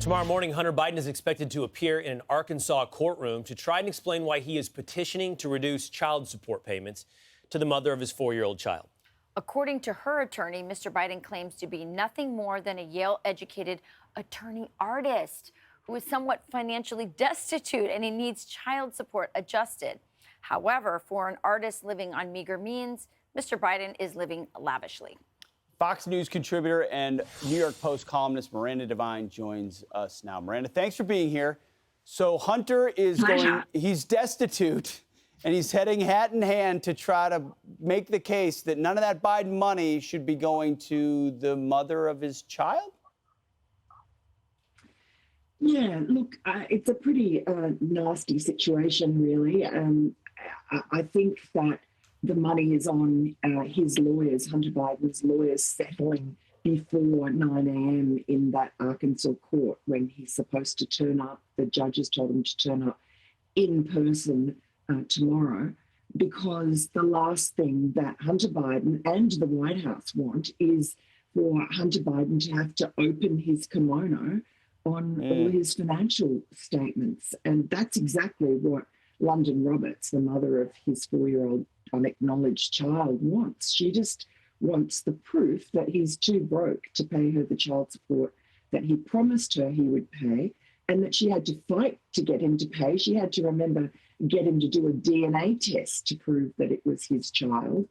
Tomorrow morning, Hunter Biden is expected to appear in an Arkansas courtroom to try and explain why he is petitioning to reduce child support payments to the mother of his 4-year-old child. According to her attorney, Mr. Biden claims to be nothing more than a Yale-educated attorney artist who is somewhat financially destitute and he needs child support adjusted. However, for an artist living on meager means, Mr. Biden is living lavishly. Fox News contributor and New York Post columnist Miranda Devine joins us now. Miranda, thanks for being here. So Hunter is he's destitute, and he's heading hat in hand to try to make the case that none of that Biden money should be going to the mother of his child? Yeah, look, it's a pretty nasty situation, really. I think that the money is on his lawyers, Hunter Biden's lawyers, settling before 9 a.m. in that Arkansas court when he's supposed to turn up. The judges told him to turn up in person tomorrow, because the last thing that Hunter Biden and the White House want is for Hunter Biden to have to open his kimono on all his financial statements. And that's exactly what London Roberts, the mother of his 4-year-old unacknowledged child, wants. She just wants the proof that he's too broke to pay her the child support that he promised her he would pay, and that she had to fight to get him to pay. She had to, remember, get him to do a DNA test to prove that it was his child.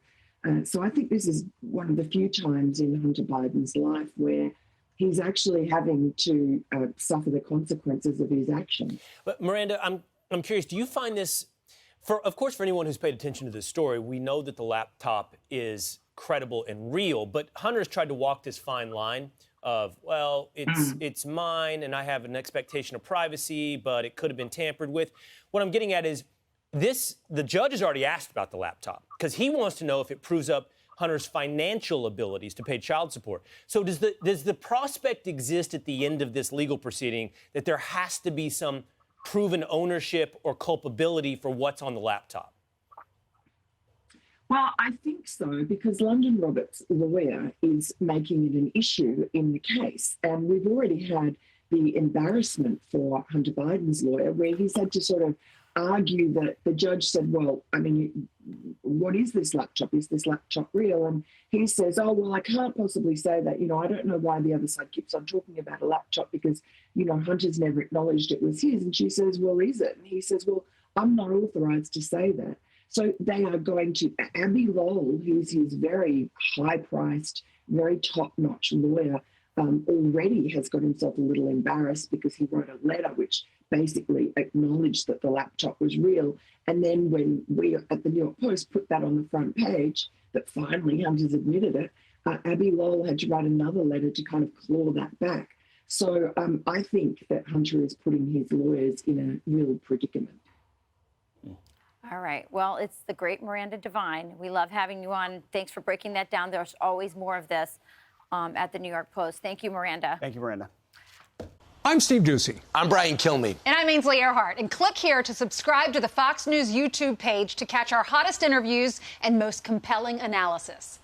So I think this is one of the few times in Hunter Biden's life where he's actually having to suffer the consequences of his actions. But Miranda, I'm curious, do you find this, of course, for anyone who's paid attention to this story, we know that the laptop is credible and real, but Hunter's tried to walk this fine line of, well, it's mine and I have an expectation of privacy, but it could have been tampered with. What I'm getting at is the judge has already asked about the laptop because he wants to know if it proves up Hunter's financial abilities to pay child support. So does the prospect exist at the end of this legal proceeding that there has to be some proven ownership or culpability for what's on the laptop? Well, I think so, because London Roberts' lawyer is making it an issue in the case. And we've already had the embarrassment for Hunter Biden's lawyer, where he's had to sort of argue that the judge said, well, I mean, what is this laptop? Is this laptop real? And he says, oh, well, I can't possibly say that. I don't know why the other side keeps on talking about a laptop because, Hunter's never acknowledged it was his. And she says, well, is it? And he says, well, I'm not authorized to say that. So they are going to, Abby Lowell, who's his very high-priced, very top-notch lawyer, already has got himself a little embarrassed because he wrote a letter which basically acknowledged that the laptop was real. And then when we at the New York Post put that on the front page, that finally Hunter's admitted it, Abby Lowell had to write another letter to kind of claw that back. So I think that Hunter is putting his lawyers in a real predicament. All right. Well, it's the great Miranda Devine. We love having you on. Thanks for breaking that down. There's always more of this at the New York Post. Thank you, Miranda. Thank you, Miranda. I'm Steve Doocy. I'm Brian Kilmeade. And I'm Ainsley Earhart. And click here to subscribe to the Fox News YouTube page to catch our hottest interviews and most compelling analysis.